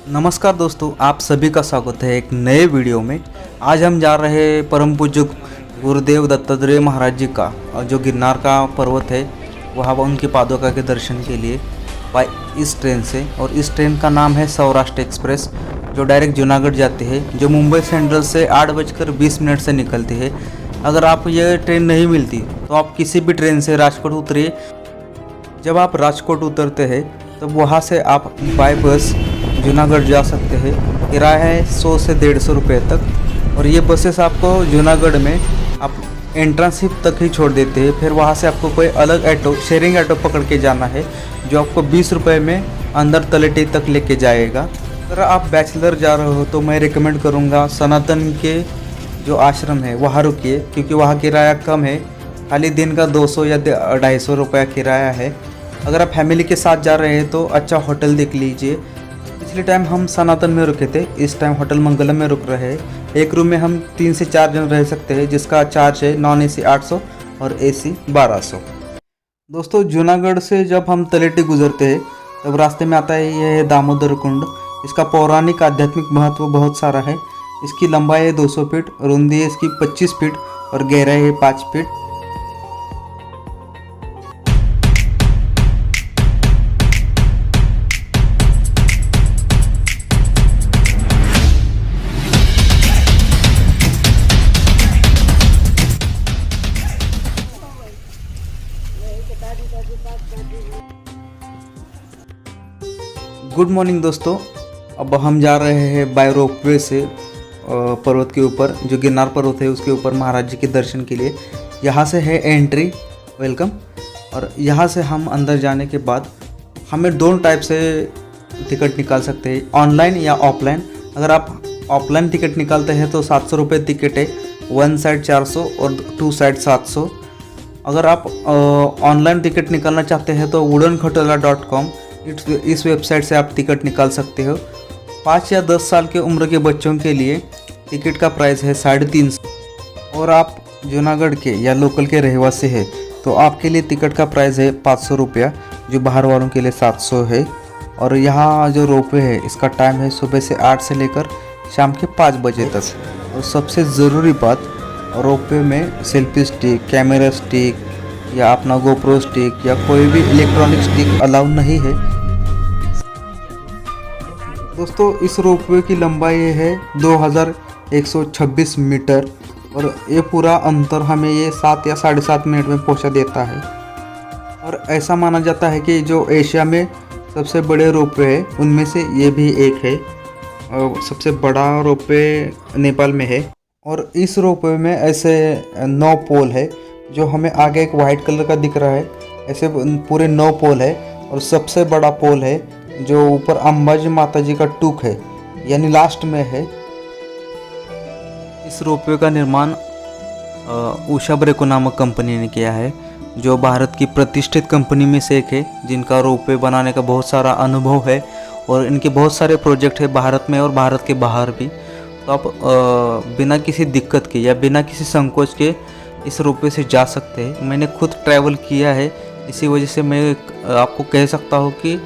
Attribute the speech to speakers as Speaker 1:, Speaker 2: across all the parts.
Speaker 1: नमस्कार दोस्तों, आप सभी का स्वागत है एक नए वीडियो में। आज हम जा रहे हैं परम पूज्य गुरुदेव दत्तात्रेय महाराज जी का जो गिरनार का पर्वत है वहाँ उनकी पादुका के दर्शन के लिए बाय इस ट्रेन से। और इस ट्रेन का नाम है सौराष्ट्र एक्सप्रेस, जो डायरेक्ट जूनागढ़ जाती है, जो मुंबई सेंट्रल से 8:20 से निकलती है। अगर आप ये ट्रेन नहीं मिलती तो आप किसी भी ट्रेन से राजकोट उतरिए। जब आप राजकोट उतरते हैं तो वहाँ से आप बाय बस जूनागढ़ जा सकते हैं। किराया है 100 से 150 रुपये तक। और ये बसेस आपको जूनागढ़ में आप एंट्रेंस तक ही छोड़ देते हैं। फिर वहाँ से आपको कोई अलग ऑटो, शेयरिंग ऑटो पकड़ के जाना है, जो आपको 20 रुपये में अंदर तलेटी तक लेके जाएगा। अगर आप बैचलर जा रहे हो तो मैं रिकमेंड करूँगा सनातन के जो आश्रम है वहाँ रुकिए, क्योंकि वहाँ किराया कम है। खाली दिन का 200 या 250 रुपया किराया है। अगर आप फैमिली के साथ जा रहे हैं तो अच्छा होटल देख लीजिए। पिछले टाइम हम सनातन में रुके थे, इस टाइम होटल मंगलम में रुक रहे हैं। एक रूम में हम 3 से 4 जन रह सकते हैं, जिसका चार्ज है नॉन AC 800 और AC 1200। दोस्तों, जूनागढ़ से जब हम तलेटी गुजरते हैं तब रास्ते में आता है यह है दामोदर कुंड। इसका पौराणिक आध्यात्मिक महत्व बहुत सारा है। इसकी लंबाई है 200 फीट, रुंदी है इसकी 25 फीट और गहराई है 5 फीट। गुड मॉर्निंग दोस्तों, अब हम जा रहे हैं बाय रोपवे से पर्वत के ऊपर, जो गिरनार पर्वत है उसके ऊपर महाराज जी के दर्शन के लिए। यहाँ से है एंट्री, वेलकम। और यहाँ से हम अंदर जाने के बाद हमें 2 टाइप से टिकट निकाल सकते हैं, ऑनलाइन या ऑफलाइन। अगर आप ऑफलाइन टिकट निकालते हैं तो 700 रुपये टिकट है, 1 साइड 400 और 2 साइड 700। अगर आप ऑनलाइन टिकट निकालना चाहते हैं तो woodenkhotala.com, इस वेबसाइट से आप टिकट निकाल सकते हो। 5 या 10 साल के उम्र के बच्चों के लिए टिकट का प्राइस है 350। और आप जूनागढ़ के या लोकल के रहवासी हैं तो आपके लिए टिकट का प्राइस है 500 रुपया, जो बाहर वालों के लिए 700 है। और यहाँ जो रोपवे है इसका टाइम है सुबह से 8 से लेकर शाम के 5 बजे तक। और सबसे ज़रूरी बात, रोपवे में सेल्फी स्टिक, कैमरा स्टिक या अपना गोप्रो स्टिक या कोई भी इलेक्ट्रॉनिक स्टिक अलाउ नहीं है। दोस्तों, इस रोपवे की लंबाई है 2126 मीटर और ये पूरा अंतर हमें ये 7 या 7.5 मिनट में पहुंचा देता है। और ऐसा माना जाता है कि जो एशिया में सबसे बड़े रोपवे है उनमें से ये भी एक है। और सबसे बड़ा रोपवे नेपाल में है। और इस रोपवे में ऐसे 9 पोल है, जो हमें आगे एक वाइट कलर का दिख रहा है। ऐसे पूरे 9 पोल है। और सबसे बड़ा पोल है जो ऊपर अंबाजी माता जी का टूक है, यानी लास्ट में है। इस रोपवे का निर्माण उषा ब्रेको नामक कंपनी ने किया है, जो भारत की प्रतिष्ठित कंपनी में से एक है, जिनका रोपवे बनाने का बहुत सारा अनुभव है। और इनके बहुत सारे प्रोजेक्ट है भारत में और भारत के बाहर भी। तो आप बिना किसी दिक्कत के या बिना किसी संकोच के इस रोपवे से जा सकते हैं। मैंने खुद ट्रैवल किया है, इसी वजह से मैं आपको कह सकता हूँ कि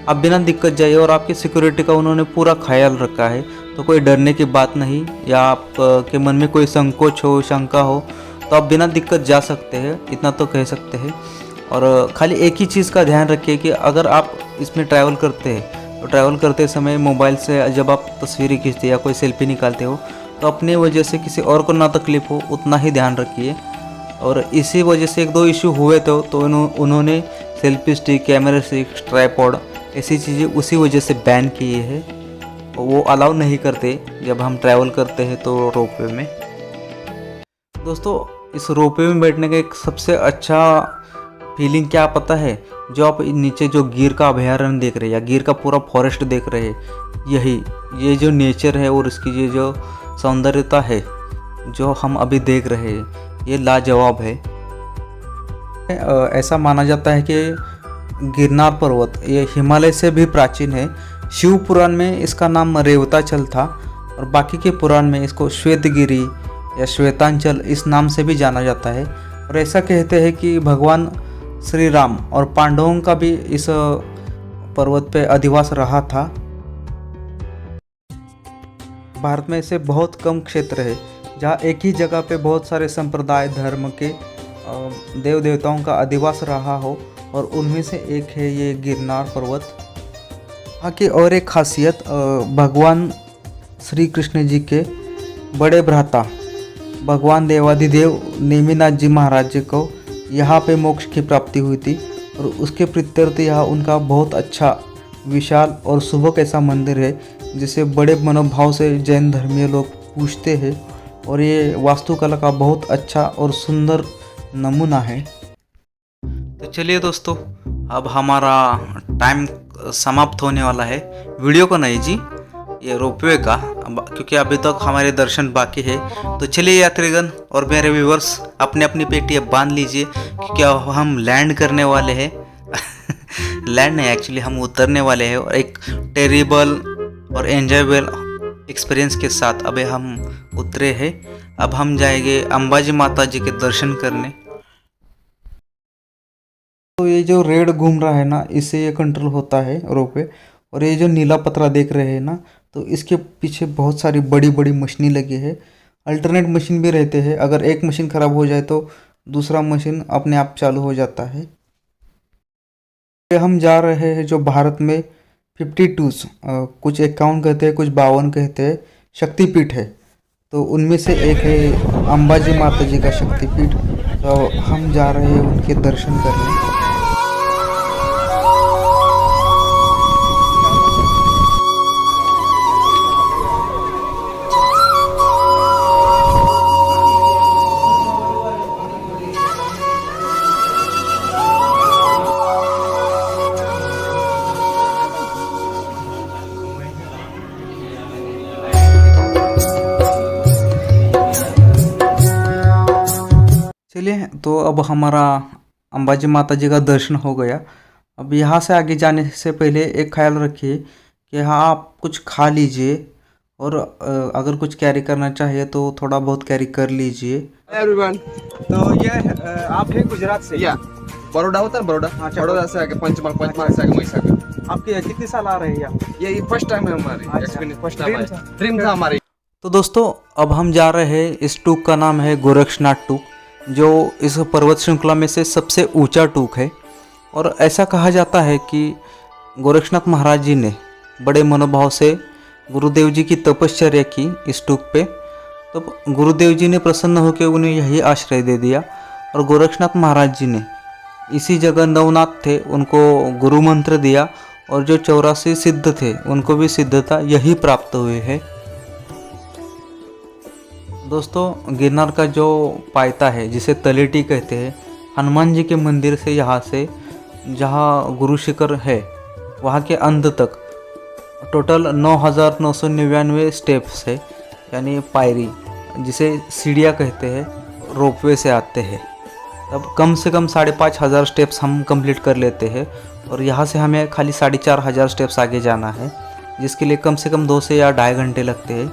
Speaker 1: आप बिना दिक्कत जाइए। और आपकी सिक्योरिटी का उन्होंने पूरा ख्याल रखा है, तो कोई डरने की बात नहीं, या आप के मन में कोई संकोच हो, शंका हो, तो आप बिना दिक्कत जा सकते हैं, इतना तो कह सकते हैं। और खाली एक ही चीज़ का ध्यान रखिए कि अगर आप इसमें ट्रैवल करते हैं तो ट्रैवल करते समय मोबाइल से जब आप तस्वीरें खींचते या कोई सेल्फी निकालते हो तो अपनी वजह से किसी और को ना तकलीफ हो, उतना ही ध्यान रखिए। और इसी वजह से 1-2 इशू हुए थे, तो उन्होंने selfie stick, camera stick, tripod ऐसी चीज़ें उसी वजह से बैन किए हैं। वो अलाउ नहीं करते जब हम ट्रैवल करते हैं तो रोपवे में। दोस्तों, इस रोपवे में बैठने का एक सबसे अच्छा फीलिंग क्या पता है? जो आप नीचे जो गिर का अभयारण्य देख रहे हैं या गिर का पूरा फॉरेस्ट देख रहे हैं, ये जो नेचर है और इसकी ये जो सौंदर्यता है जो हम अभी देख रहे हैं, ये लाजवाब है। ऐसा माना जाता है कि गिरनार पर्वत ये हिमालय से भी प्राचीन है। शिव पुराण में इसका नाम रेवताचल था और बाकी के पुराण में इसको श्वेतगिरी या श्वेतांचल इस नाम से भी जाना जाता है। और ऐसा कहते हैं कि भगवान श्री राम और पांडवों का भी इस पर्वत पे अधिवास रहा था। भारत में ऐसे बहुत कम क्षेत्र है जहाँ एक ही जगह पे बहुत सारे संप्रदाय धर्म के देव देवताओं का अधिवास रहा हो, और उनमें से एक है ये गिरनार पर्वत। यहाँ की और एक खासियत भगवान श्री कृष्ण जी के बड़े भ्राता भगवान देवाधिदेव नेमिनाथ जी महाराज जी को यहाँ पे मोक्ष की प्राप्ति हुई थी, और उसके प्रत्यर्थ यहाँ उनका बहुत अच्छा विशाल और सुबह ऐसा मंदिर है जिसे बड़े मनोभाव से जैन धर्मीय लोग पूजते हैं, और ये वास्तुकला का बहुत अच्छा और सुंदर नमूना है। तो चलिए दोस्तों, अब हमारा टाइम समाप्त होने वाला है। वीडियो को नहीं जी, ये रोपवे का, क्योंकि अभी तक हमारे दर्शन बाकी है। तो चलिए यात्रीगण और मेरे व्यूवर्स, अपनी अपनी पेटी अब बांध लीजिए, क्योंकि अब हम लैंड करने वाले हैं। लैंड नहीं, एक्चुअली हम उतरने वाले हैं, और एक टेरिबल और एंजॉयबल एक्सपीरियंस के साथ अभी हम उतरे हैं। अब हम जाएंगे अंबाजी माता जी के दर्शन करने। तो ये जो रेड घूम रहा है ना, इससे ये कंट्रोल होता है रोपवे। और ये जो नीला पतरा देख रहे हैं ना, तो इसके पीछे बहुत सारी बड़ी बड़ी मशीनें लगी है। अल्टरनेट मशीन भी रहते हैं, अगर एक मशीन ख़राब हो जाए तो दूसरा मशीन अपने आप चालू हो जाता है। हम जा रहे हैं जो भारत में 52 कुछ 51 कहते हैं, कुछ 52 कहते हैं शक्तिपीठ है, तो उनमें से एक है अंबाजी माता जी का शक्तिपीठ। तो हम जा रहे हैं उनके दर्शन करने। चलिए, तो अब हमारा अंबाजी माता जी का दर्शन हो गया। अब यहाँ से आगे जाने से पहले एक ख्याल रखिए कि यहाँ आप कुछ खा लीजिए, और अगर कुछ कैरी करना चाहिए तो थोड़ा बहुत कैरी कर लीजिए।
Speaker 2: एवरीवन, तो ये आप हैं गुजरात से? या बड़ौदा होता है, बड़ौदा। हाँ, बड़ौदा से आके पंचमहल से आके महिसागर।
Speaker 1: आपके कितने साल आ रहे हैं यहाँ?
Speaker 2: ये फर्स्ट टाइम है हमारी एक्सपीरियंस, फर्स्ट टाइम ड्रीम था हमारी।
Speaker 1: तो दोस्तों, अब हम जा रहे हैं, इस टूक का नाम है गोरक्षनाथ टूक, जो इस पर्वत श्रृंखला में से सबसे ऊंचा टूक है। और ऐसा कहा जाता है कि गोरक्षनाथ महाराज जी ने बड़े मनोभाव से गुरुदेव जी की तपश्चर्या की इस टूक पे, तो गुरुदेव जी ने प्रसन्न होकर उन्हें यही आश्रय दे दिया। और गोरक्षनाथ महाराज जी ने इसी जगह नवनाथ थे, उनको गुरु मंत्र दिया, और जो 84 सिद्ध थे उनको भी सिद्धता यही प्राप्त हुए है। दोस्तों, गिरनार का जो पायता है जिसे तलेटी कहते हैं, हनुमान जी के मंदिर से यहाँ से जहाँ गुरु शिखर है वहाँ के अंत तक टोटल 9,999 स्टेप्स है, यानी पायरी जिसे सीढ़ियाँ कहते हैं, रोपवे से आते हैं। तब कम से कम 5,500 स्टेप्स हम कंप्लीट कर लेते हैं, और यहाँ से हमें खाली 4,500 स्टेप्स आगे जाना है, जिसके लिए कम से कम 2 से या 2.5 घंटे लगते हैं।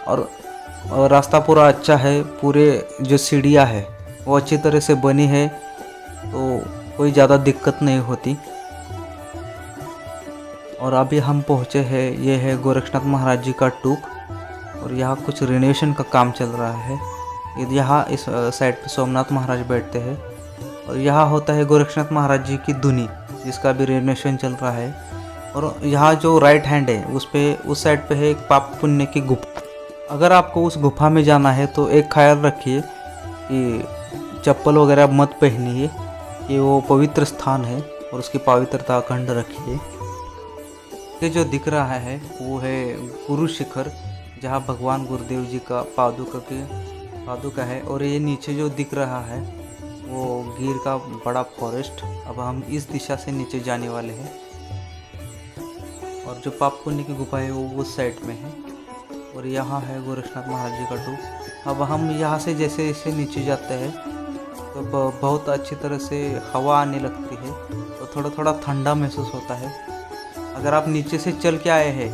Speaker 1: और रास्ता पूरा अच्छा है, पूरे जो सीढ़ियाँ है वो अच्छी तरह से बनी है, तो कोई ज़्यादा दिक्कत नहीं होती। और अभी हम पहुँचे हैं, ये है गोरक्षनाथ महाराज जी का टूक, और यहाँ कुछ रिनोवेशन का काम चल रहा है। यहाँ इस साइड पे सोमनाथ महाराज बैठते हैं, और यहाँ होता है गोरक्षनाथ महाराज जी की धुनी, जिसका भी रिनोवेशन चल रहा है। और यहाँ जो राइट हैंड है उस साइड पे है एक पाप पुण्य की गुफा। अगर आपको उस गुफा में जाना है तो एक ख्याल रखिए कि चप्पल वगैरह मत पहनिए, कि वो पवित्र स्थान है, और उसकी पवित्रता अखंड रखिए। ये जो दिख रहा है वो है गुरु शिखर, जहाँ भगवान गुरुदेव जी का पादुका है। और ये नीचे जो दिख रहा है वो गिर का बड़ा फॉरेस्ट। अब हम इस दिशा से नीचे जाने वाले हैं, और जो पाप पुण्य की गुफा है वो उस साइड में है। और यहाँ है गोरक्षनाथ महाराज जी का टूक। अब हम यहाँ से जैसे जैसे नीचे जाते हैं तो बहुत अच्छी तरह से हवा आने लगती है, तो थोड़ा थोड़ा ठंडा महसूस होता है। अगर आप नीचे से चल के आए हैं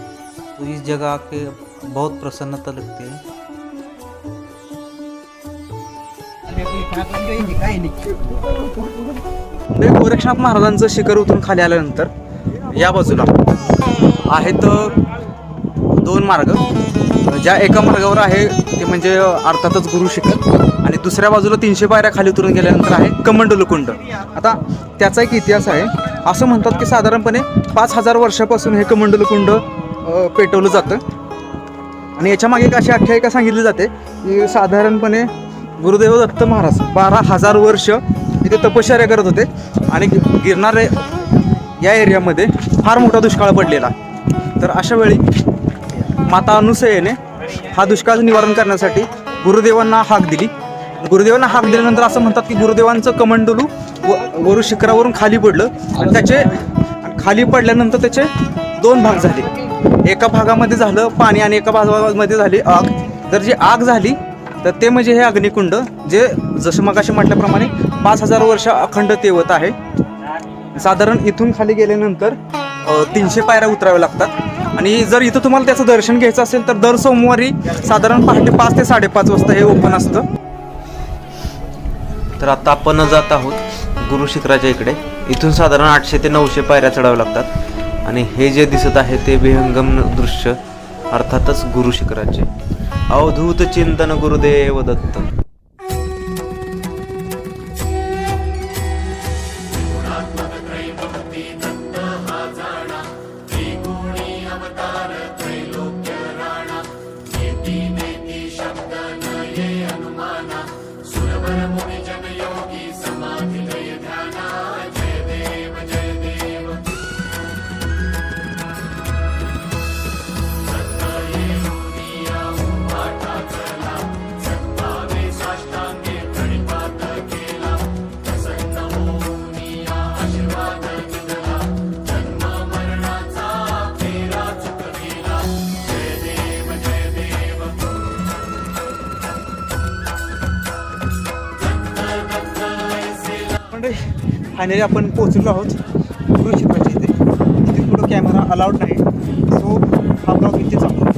Speaker 1: तो इस जगह के बहुत प्रसन्नता लगती है।
Speaker 3: गोरक्षनाथ महाराजांचं शिखर उतरून खाली आल्यानंतर या बाजूला आहेत 2 मार्ग. ज्या एका मार्गावर आहे ते म्हणजे अर्थातच गुरु शिखर आणि दुसऱ्या बाजूला 300 पायऱ्या खाली उतरून गेल्यानंतर आहे कमंडलू कुंड. आता त्याचा एक इतिहास आहे. असं म्हणतात की साधारणपणे 5000 वर्षापासून हे कमंडलू कुंड पेटवलं जातं आणि याच्या मागे एक अशी आख्यायिका सांगितली जाते की साधारणपणे गुरुदेव दत्त महाराज 12,000 वर्ष इथे तपश्चर्या करत होते आणि गिरनार या एरियामध्ये फार मोठा दुष्काळ पडलेला. तर अशा वेळी माता अनुसयेने हा दुष्काळ निवारण करण्यासाठी गुरुदेवांना हाक दिली. गुरुदेवांना हाक दिल्यानंतर असं म्हणतात की गुरुदेवांचं कमंडलू वरु शिखरावरून खाली पडलं आणि खाली पडल्यानंतर त्याचे 2 भाग झाले. एका भागामध्ये झालं पाणी आणि एका भागामध्ये झाली आग. तर जी आग झाली तर ते म्हणजे हे अग्निकुंड, जे जसं मगाशी म्हटल्याप्रमाणे 5000 वर्ष अखंड तेवत आहे. साधारण इथून खाली गेल्यानंतर 300 पायऱ्या उतराव्या लागतात आणि जर इथं तुम्हाला त्याचं दर्शन घ्यायचं असेल तर दर सोमवारी साधारण पहाटे 5 ते 5:30 वाजता हे ओपन असतं.
Speaker 1: तर आता आपण जात आहोत गुरु शिखराच्या इकडे. इथून साधारण 800 ते 900 पायऱ्या चढाव्या लागतात आणि हे जे दिसत आहे ते विहंगम दृश्य अर्थातच गुरु शिखराचे. अवधूत चिंतन गुरुदेव दत्त.
Speaker 3: फायनली आपण पोहोचलो आहोत गुरु शिखराच्या इथे. इथे कुठं कॅमेरा अलाउड नाही, सो हा ब्लॉग इथे चालू.